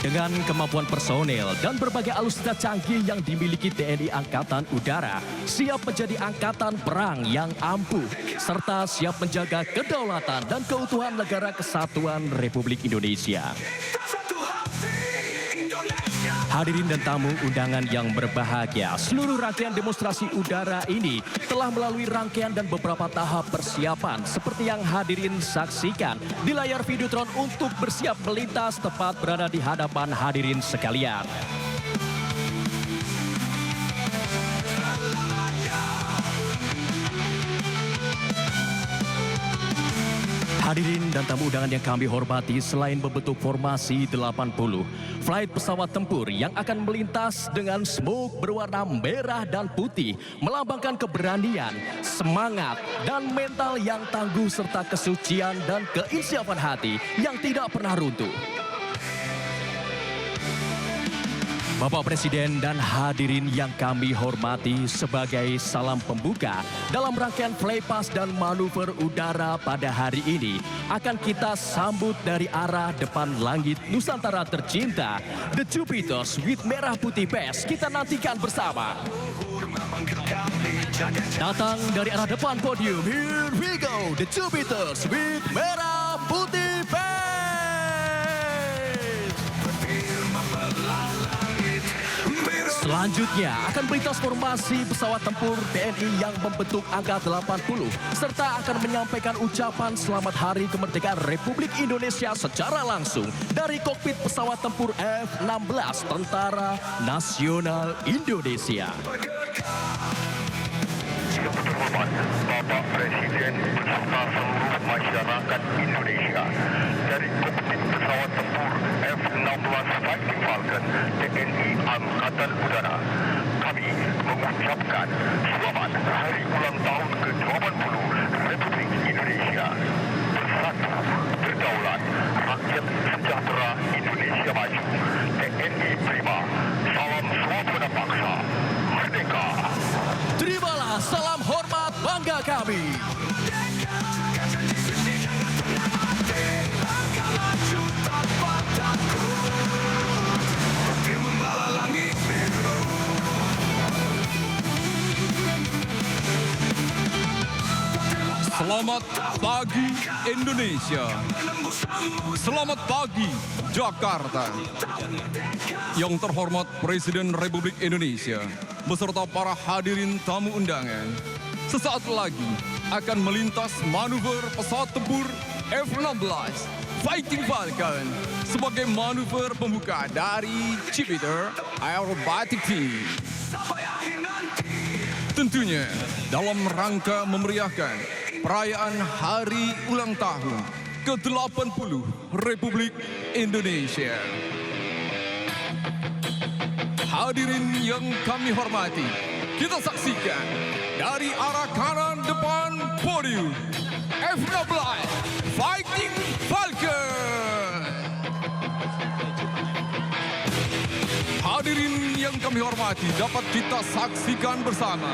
Dengan kemampuan personel dan berbagai alutsista canggih yang dimiliki TNI Angkatan Udara, siap menjadi angkatan perang yang ampuh, serta siap menjaga kedaulatan dan keutuhan Negara Kesatuan Republik Indonesia. Hadirin dan tamu undangan yang berbahagia, seluruh rangkaian demonstrasi udara ini telah melalui rangkaian dan beberapa tahap persiapan seperti yang hadirin saksikan di layar Videotron untuk bersiap melintas tepat berada di hadapan hadirin sekalian. Hadirin dan tamu undangan yang kami hormati, selain membentuk formasi 80, flight pesawat tempur yang akan melintas dengan smoke berwarna merah dan putih melambangkan keberanian, semangat, dan mental yang tangguh serta kesucian dan keinsyafan hati yang tidak pernah runtuh. Bapak Presiden dan hadirin yang kami hormati, sebagai salam pembuka dalam rangkaian Flypass dan manuver udara pada hari ini akan kita sambut dari arah depan langit Nusantara tercinta, The Jupiters with merah putih pes. Kita nantikan bersama. Datang dari arah depan podium, here we go, The Jupiters with merah putih pes. Selanjutnya akan melintas formasi pesawat tempur TNI yang membentuk angka 80 serta akan menyampaikan ucapan selamat Hari Kemerdekaan Republik Indonesia secara langsung dari kokpit pesawat tempur F-16 Tentara Nasional Indonesia. Bapak Presiden beserta seluruh masyarakat Indonesia dari kokpit pesawat tempur F-16 Fighting Falcon TNI Angkatan Udara, kami mengucapkan selamat Hari Ulang Tahun ke-80 Republik Indonesia. Bersatu, berdaulat, rakyat sejahtera Indonesia maju. TNI Prima, salam swabana paksa, merdeka. Terimalah salam hormat bangga kami. Selamat pagi Indonesia. Selamat pagi Jakarta. Yang terhormat Presiden Republik Indonesia, beserta para hadirin tamu undangan sesaat lagi akan melintas manuver pesawat tempur F-16 Fighting Falcon sebagai manuver pembuka dari Jupiter Aerobatic Team. Tentunya dalam rangka memeriahkan perayaan hari ulang tahun ke-80 Republik Indonesia. Hadirin yang kami hormati, kita saksikan dari arah kanan depan podium F-16 Fighting Falcon. Hadirin yang kami hormati, dapat kita saksikan bersama.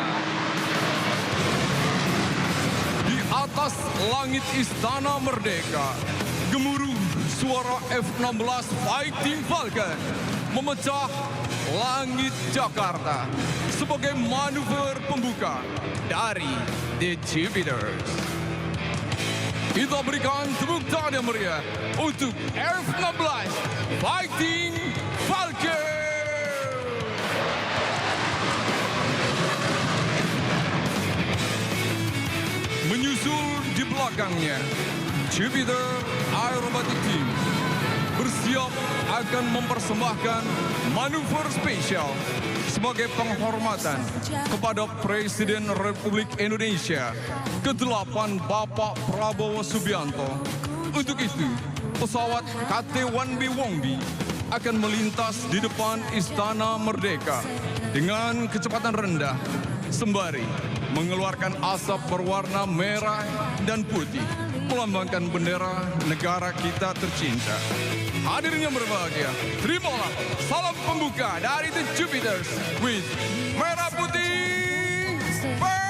Di atas langit Istana Merdeka, gemuruh suara F-16 Fighting Falcon memecah langit Jakarta sebagai manuver pembuka dari The Jupiters. Kita berikan tepuk tangan yang meriah untuk F-16 Fighting Falcon. Menyusul di belakangnya, Jupiter Aerobatic Team bersiap akan mempersembahkan manuver spesial sebagai penghormatan kepada Presiden Republik Indonesia ke-8 Bapak Prabowo Subianto. Untuk itu, pesawat KT-1B Wongbi akan melintas di depan Istana Merdeka dengan kecepatan rendah sembari mengeluarkan asap berwarna merah dan putih melambangkan bendera negara kita tercinta. Hadirin yang berbahagia, terimalah salam pembuka dari The Jupiters with merah putih flag.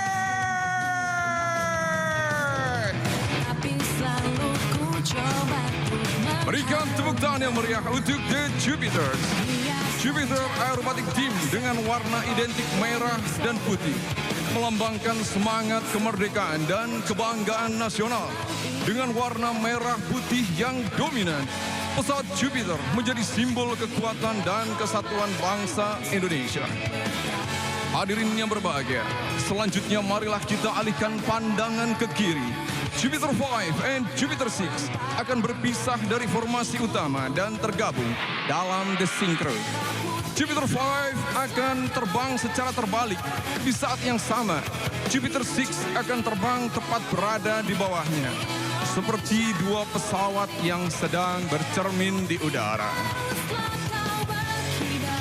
Berikan tepuk tangan yang meriah untuk The Jupiters. Jupiter Aerobatic Team dengan warna identik merah dan putih melambangkan semangat kemerdekaan dan kebanggaan nasional. Dengan warna merah putih yang dominan, pesawat Jupiter menjadi simbol kekuatan dan kesatuan bangsa Indonesia. Hadirin yang berbahagia, selanjutnya marilah kita alihkan pandangan ke kiri. Jupiter 5 and Jupiter 6 akan berpisah dari formasi utama dan tergabung dalam The Synchro. Jupiter 5 akan terbang secara terbalik. Di saat yang sama, Jupiter 6 akan terbang tepat berada di bawahnya, seperti dua pesawat yang sedang bercermin di udara.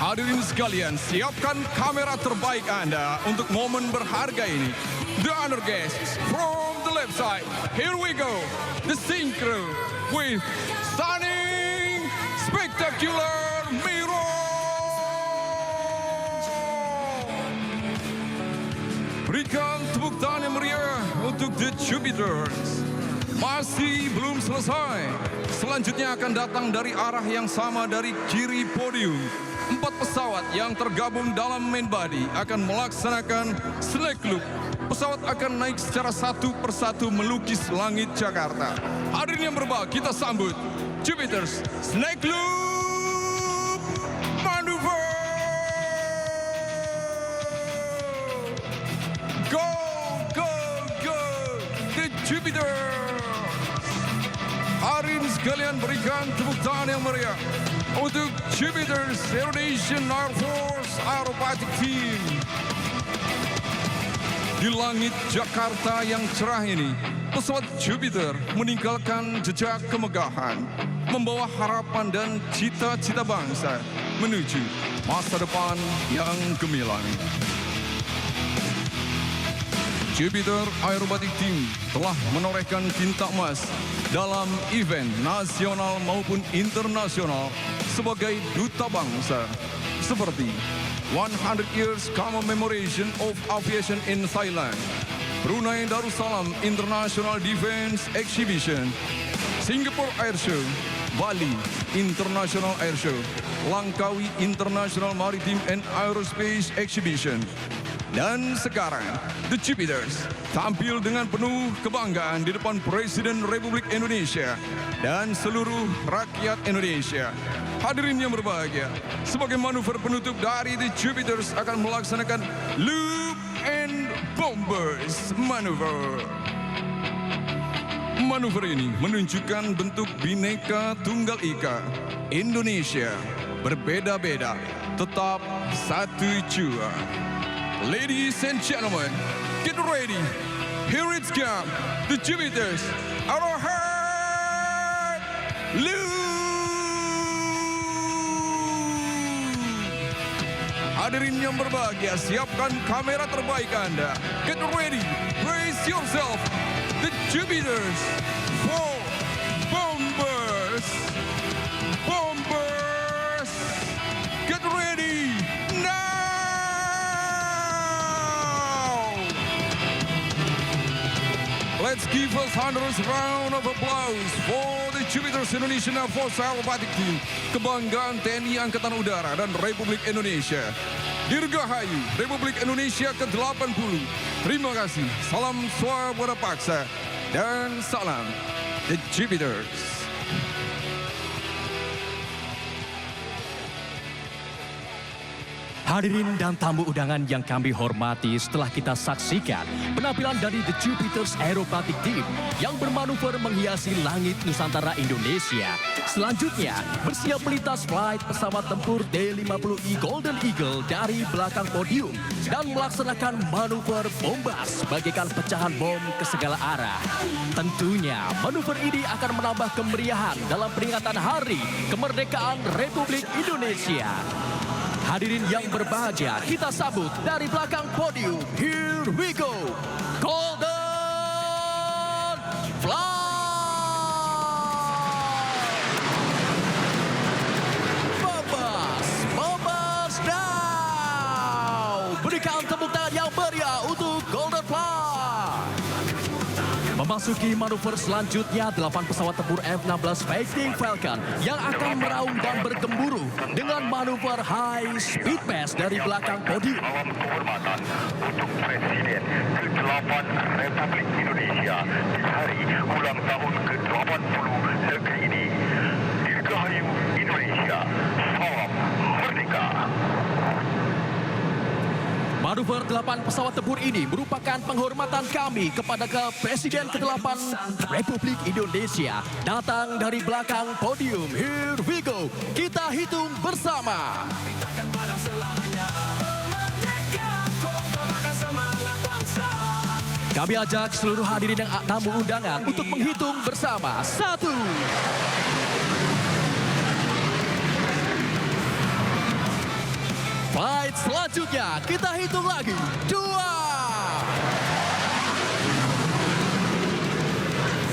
Hadirin sekalian, siapkan kamera terbaik Anda untuk momen berharga ini. The honor guests from the left side. Here we go. The Synchro with stunning, spectacular mirror. Berikan tepuk tangan yang meriah untuk The Jupiters. Masih belum selesai. Selanjutnya akan datang dari arah yang sama dari kiri podium. 4 pesawat yang tergabung dalam main body akan melaksanakan snake loop. Pesawat akan naik secara satu persatu melukis langit Jakarta. Hadirin yang berbahagia, kita sambut Jupiters Snake Loop Maneuver. Go, go, go, The Jupiters. Hadirin sekalian, berikan tepuk tangan yang meriah untuk Jupiter's Indonesian Air Force Aerobatic Team. Di langit Jakarta yang cerah ini, pesawat Jupiter meninggalkan jejak kemegahan, membawa harapan dan cita-cita bangsa menuju masa depan yang gemilang. Jupiter Aerobatic Team telah menorehkan tinta emas dalam event nasional maupun internasional sebagai duta bangsa, seperti 100 Years Commemoration of Aviation in Thailand, Brunei Darussalam International Defense Exhibition, Singapore Air Show, Bali International Air Show, Langkawi International Maritime and Aerospace Exhibition. Dan sekarang, The Jupiters tampil dengan penuh kebanggaan di depan Presiden Republik Indonesia dan seluruh rakyat Indonesia Hadirin yang berbahagia, sebagai manuver penutup dari The Jupiters akan melaksanakan Loop and Bombers Maneuver. Manuver ini menunjukkan bentuk Bhinneka Tunggal Ika. Indonesia berbeda-beda, tetap satu jua. Ladies and gentlemen, get ready. Here it's come, The Jupiters, our heart, Loop. Hadirin yang berbahagia, siapkan kamera terbaik Anda. Get ready, brace yourself. The Jupiters for Bombers. Bombers, get ready now. Let's give a thunderous round of applause for the Jupiters Indonesian Air Force Aerobatic Team, kebanggaan TNI Angkatan Udara dan Republik Indonesia. Dirgahayu Republik Indonesia ke-80. Terima kasih. Salam swabada paksa dan salam The Jupiters. Hadirin dan tamu undangan yang kami hormati, setelah kita saksikan penampilan dari The Jupiters Aerobatic Team yang bermanuver menghiasi langit Nusantara Indonesia. Selanjutnya, bersiap melintas flight pesawat tempur D-50I Golden Eagle dari belakang podium dan melaksanakan manuver bombas bagaikan pecahan bom ke segala arah. Tentunya, manuver ini akan menambah kemeriahan dalam peringatan Hari Kemerdekaan Republik Indonesia. Hadirin yang berbahagia, kita sambut dari belakang podium. Here we go, Golden Flight. Bombas now. Berikan tepuk tangan yang meriah untuk Golden Flight. Memasuki manuver selanjutnya, 8 pesawat tempur F-16 Fighting Falcon yang akan meraung dan bergemburu dengan manuver High Speed Pass dari belakang podium. Salam kehormatan untuk Presiden ke-8 Republik Indonesia di hari ulang tahun ke-80 negeri ini. Dirgahayu Indonesia, salam merdeka. Manuver 8 pesawat tempur ini merupakan penghormatan kami kepada Presiden ke-8 Republik Indonesia. Datang dari belakang podium. Here we go. Kita hitung bersama. Kami ajak seluruh hadirin dan tamu undangan untuk menghitung bersama. 1. Flight selanjutnya, kita hitung lagi. 2.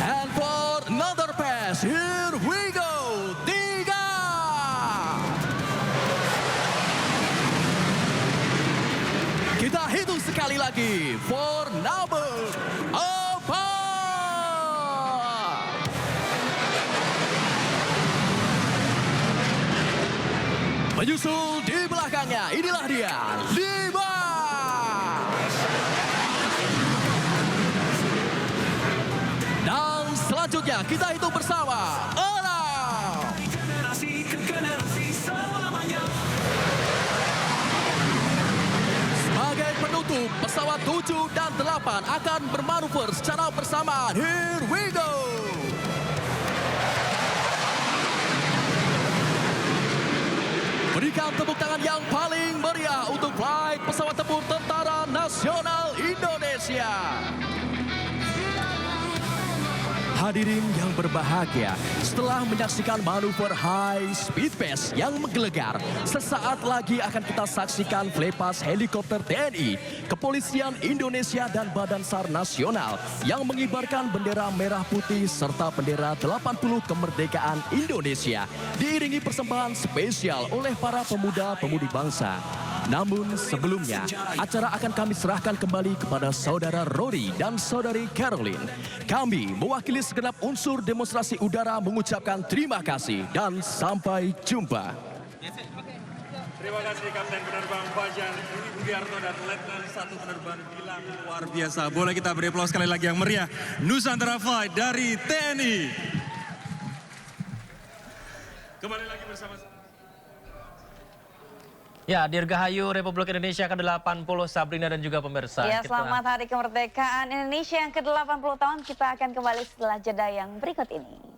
And for another pass, here we go. 3. Kita hitung sekali lagi. For number 4. Menyusul di belakangnya, inilah dia, 5. Dan selanjutnya kita hitung bersama, 6. Sebagai penutup, pesawat 7 dan 8 akan bermanuver secara bersamaan. Here we go. Berikan tepuk tangan yang paling meriah untuk flight pesawat tempur Tentara Nasional Indonesia. Hadirin yang berbahagia, setelah menyaksikan manuver High Speed Pass yang menggelegar, sesaat lagi akan kita saksikan flypass helikopter TNI, Kepolisian Indonesia dan Badan SAR Nasional yang mengibarkan bendera merah putih serta bendera 80 kemerdekaan Indonesia, diiringi persembahan spesial oleh para pemuda-pemudi bangsa. Namun sebelumnya, acara akan kami serahkan kembali kepada Saudara Rory dan Saudari Caroline. Kami mewakili segenap unsur demonstrasi udara mengucapkan terima kasih dan sampai jumpa. Terima kasih Kapten Penerbang Fajar, Budi Budiarto dan Letnan 1 Penerbang Gilang. Luar biasa, boleh kita beri aplaus sekali lagi yang meriah. Nusantara Flight dari TNI. Kembali lagi bersama Ya, Dirgahayu Republik Indonesia ke-80 Sabrina dan juga pemirsa. Ya, selamat Hari Kemerdekaan Indonesia yang ke-80 tahun. Kita akan kembali setelah jeda yang berikut ini.